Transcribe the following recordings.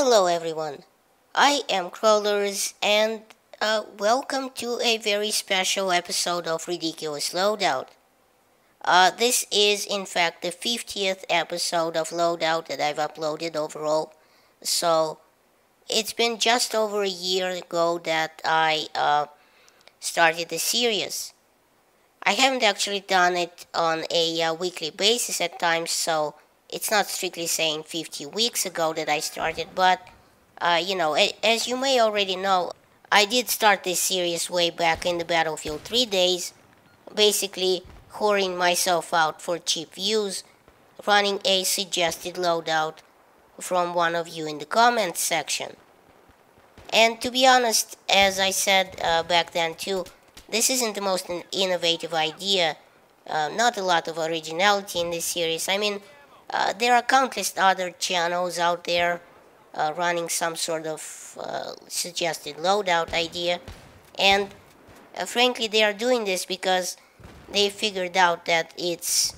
Hello everyone, I am Crawlers and welcome to a very special episode of Ridiculous Loadout. This is in fact the 50th episode of Loadout that I've uploaded overall, so it's been just over a year ago that I started the series. I haven't actually done it on a weekly basis at times, so it's not strictly saying 50 weeks ago that I started, but as you may already know, I did start this series way back in the Battlefield 3 days, basically whoring myself out for cheap views, running a suggested loadout from one of you in the comments section. And to be honest, as I said back then too, this isn't the most innovative idea, not a lot of originality in this series. I mean, there are countless other channels out there running some sort of suggested loadout idea, and frankly they are doing this because they figured out that it's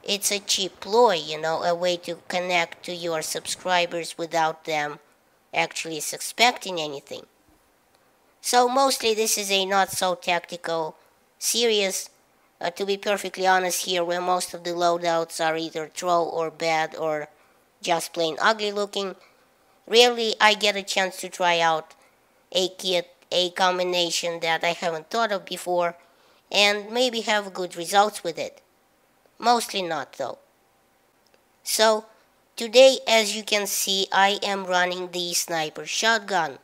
a cheap ploy, a way to connect to your subscribers without them actually suspecting anything. So mostly this is a not so tactical series. To be perfectly honest here, where most of the loadouts are either troll or bad or just plain ugly looking, rarely I get a chance to try out a kit, a combination that I haven't thought of before, and maybe have good results with it. Mostly not though. So today, as you can see, I am running the sniper shotgun,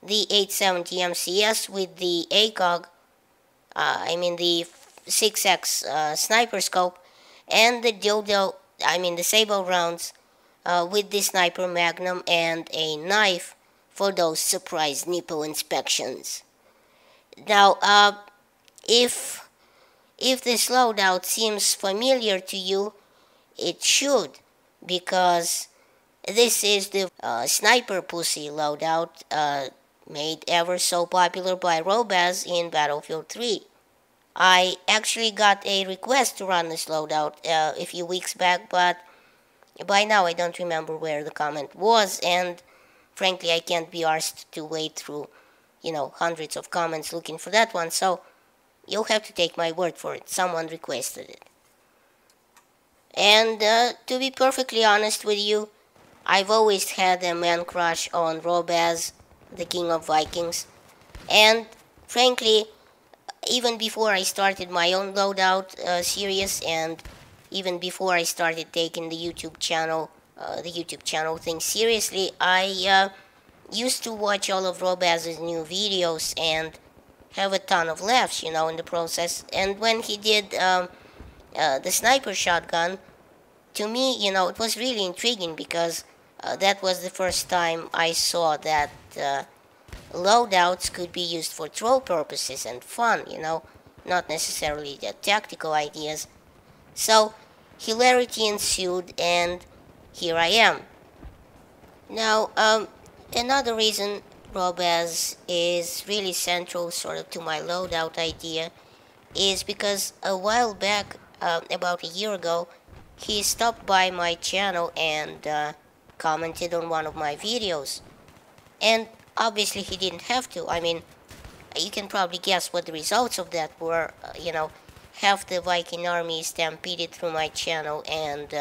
the 870 MCS with the ACOG, the 6X sniper scope, and the the sable rounds with the sniper magnum and a knife for those surprise nipple inspections. Now, if this loadout seems familiar to you, it should, because this is the sniper pussy loadout made ever so popular by Robaz in Battlefield 3. I actually got a request to run this loadout a few weeks back, but by now I don't remember where the comment was, and frankly I can't be arsed to wade through, hundreds of comments looking for that one, so you'll have to take my word for it. Someone requested it. And to be perfectly honest with you, I've always had a man crush on Robaz, the King of Vikings, and frankly, even before I started my own loadout series, and even before I started taking the YouTube channel thing seriously, I used to watch all of Robaz's new videos and have a ton of laughs, in the process. And when he did the sniper shotgun, to me, it was really intriguing, because that was the first time I saw that loadouts could be used for troll purposes and fun, not necessarily the tactical ideas. So hilarity ensued, and here I am. Now, another reason Robaz is really central sort of to my loadout idea is because a while back, about a year ago, he stopped by my channel and commented on one of my videos. And obviously he didn't have to. I mean, you can probably guess what the results of that were. Half the Viking army stampeded through my channel, and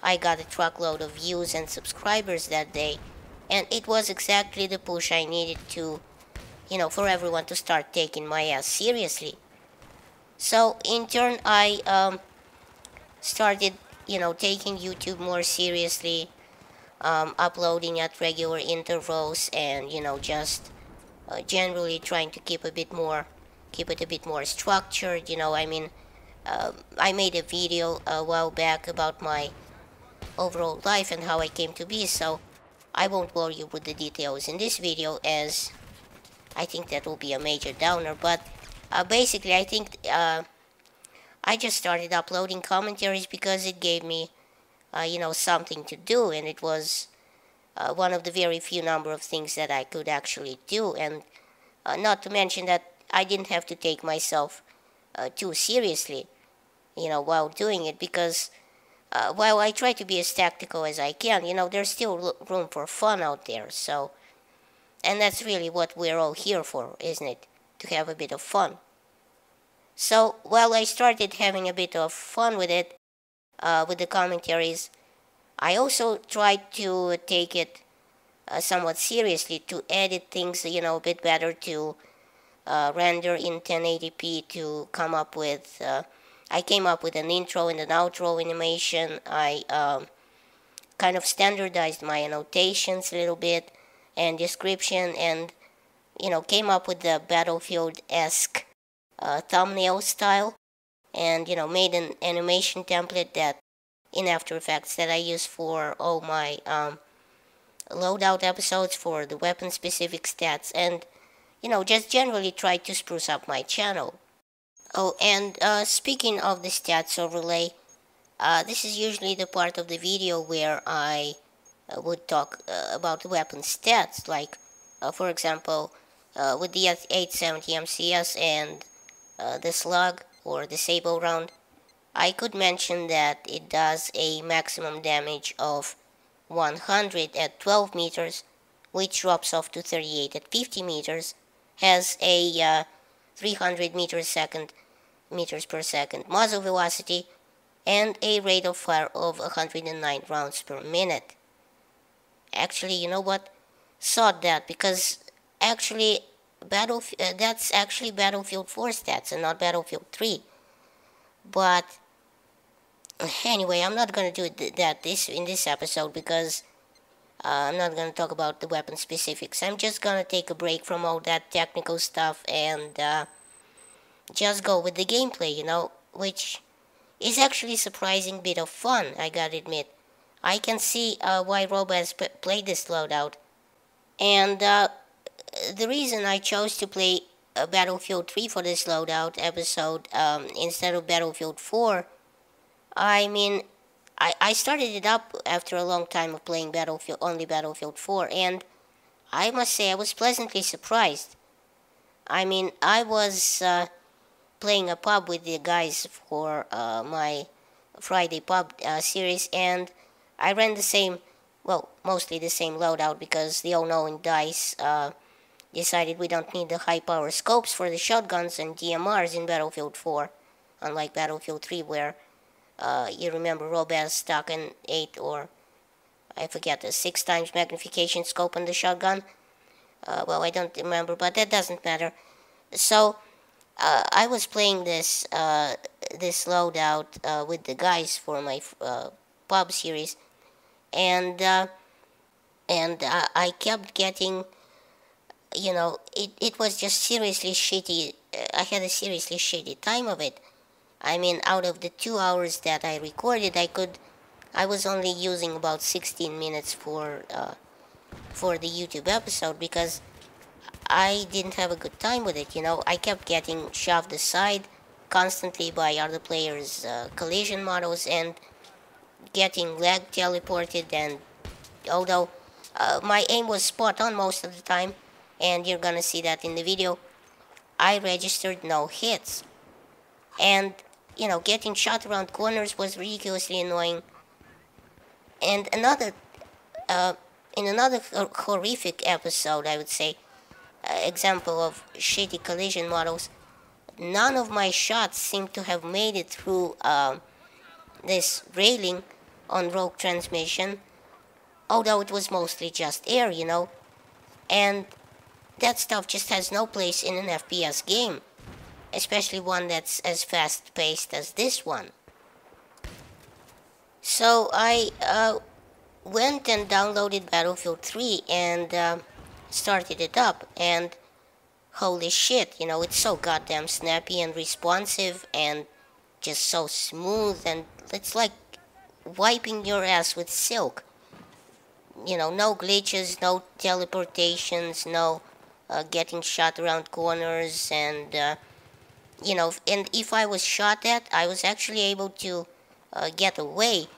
I got a truckload of views and subscribers that day. And it was exactly the push I needed to, for everyone to start taking my ass seriously. So in turn, I started, taking YouTube more seriously, uploading at regular intervals, and just generally trying to keep it a bit more structured. I made a video a while back about my overall life and how I came to be, so I won't bore you with the details in this video, as I think that will be a major downer. But basically, I think I just started uploading commentaries because it gave me something to do, and it was one of the very few number of things that I could actually do, and not to mention that I didn't have to take myself too seriously, while doing it, because while I try to be as tactical as I can, there's still room for fun out there. So, and that's really what we're all here for, isn't it? To have a bit of fun. So, while I started having a bit of fun with it, with the commentaries, I also tried to take it somewhat seriously, to edit things, a bit better, to render in 1080p, to come up with, I came up with an intro and an outro animation. I kind of standardized my annotations a little bit and description, and came up with the Battlefield-esque thumbnail style, and made an animation template that in After Effects that I use for all my loadout episodes, for the weapon specific stats, and just generally try to spruce up my channel. Oh, and speaking of the stats overlay, this is usually the part of the video where I would talk about the weapon stats, like for example with the 870 MCS and the slug or the sable round. I could mention that it does a maximum damage of 100 at 12 meters, which drops off to 38 at 50 meters, has a 300 meters per second muzzle velocity, and a rate of fire of 109 rounds per minute. Actually, you know what? Sod that, because actually that's actually Battlefield 4 stats and not Battlefield 3. But anyway, I'm not gonna do that in this episode, because I'm not gonna talk about the weapon specifics. I'm just gonna take a break from all that technical stuff and just go with the gameplay, which is actually a surprising bit of fun, I gotta admit. I can see why Rob has played this loadout, and the reason I chose to play Battlefield 3 for this loadout episode instead of Battlefield 4, I mean, I started it up after a long time of playing only Battlefield 4, and I must say I was pleasantly surprised. I mean, I was playing a pub with the guys for my Friday pub series, and I ran the same, well, mostly the same loadout, because the all-knowing DICE decided we don't need the high-power scopes for the shotguns and DMRs in Battlefield 4, unlike Battlefield 3, where you remember Robaz stuck in 8, or I forget, a 6 times magnification scope on the shotgun. Well, I don't remember, but that doesn't matter. So I was playing this loadout with the guys for my pub series, and I kept getting, it was just seriously shitty. I had a seriously shitty time of it. I mean, out of the 2 hours that I recorded, I was only using about 16 minutes for the YouTube episode, because I didn't have a good time with it. I kept getting shoved aside constantly by other players' collision models, and getting lag teleported, and although my aim was spot on most of the time, and you're gonna see that in the video, I registered no hits. And getting shot around corners was ridiculously annoying. And in another horrific episode, I would say, example of shitty collision models, none of my shots seem to have made it through this railing on rogue transmission, although it was mostly just air, and that stuff just has no place in an FPS game, especially one that's as fast-paced as this one. So I went and downloaded Battlefield 3 and started it up, and holy shit, it's so goddamn snappy and responsive and just so smooth, and it's like wiping your ass with silk. No glitches, no teleportations, no getting shot around corners, and and if I was shot at, I was actually able to get away,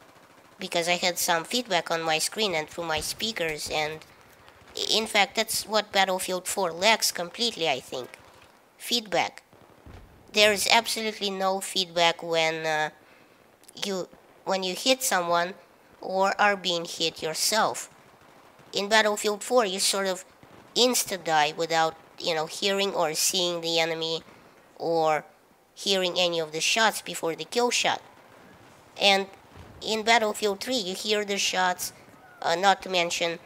because I had some feedback on my screen and through my speakers, and in fact that's what Battlefield 4 lacks completely, I think. Feedback. There is absolutely no feedback when you when you hit someone or are being hit yourself. In Battlefield 4, you sort of insta-die without, hearing or seeing the enemy or hearing any of the shots before the kill shot. And in Battlefield 3, you hear the shots, not to mention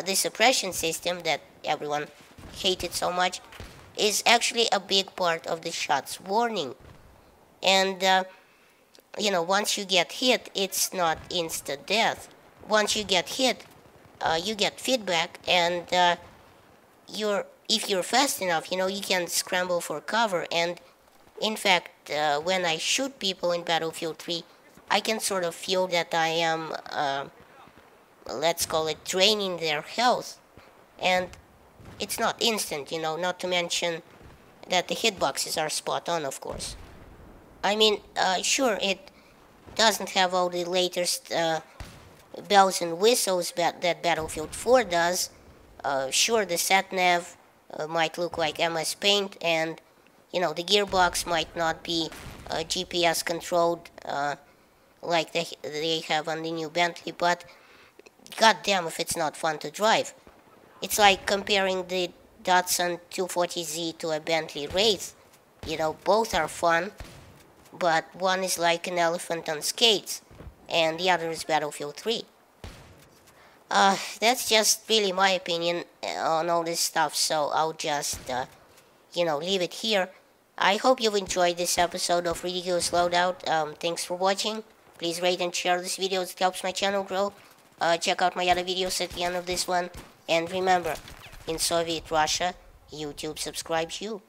the suppression system that everyone hated so much is actually a big part of the shots warning. And, once you get hit, it's not instant death. Once you get hit, you get feedback, and if you're fast enough, you can scramble for cover. And in fact, when I shoot people in Battlefield 3, I can sort of feel that I am, let's call it, draining their health. And it's not instant, not to mention that the hitboxes are spot on, of course. I mean, sure, it doesn't have all the latest bells and whistles that Battlefield 4 does. Sure, the sat-nav might look like MS Paint, and, the gearbox might not be GPS controlled like they have on the new Bentley, but goddamn if it's not fun to drive. It's like comparing the Datsun 240Z to a Bentley Wraith. Both are fun, but one is like an elephant on skates, and the other is Battlefield 3. That's just really my opinion on all this stuff, so I'll just, leave it here. I hope you've enjoyed this episode of Ridiculous Loadout. Thanks for watching. Please rate and share this video, it helps my channel grow. Check out my other videos at the end of this one. And remember, in Soviet Russia, YouTube subscribes you.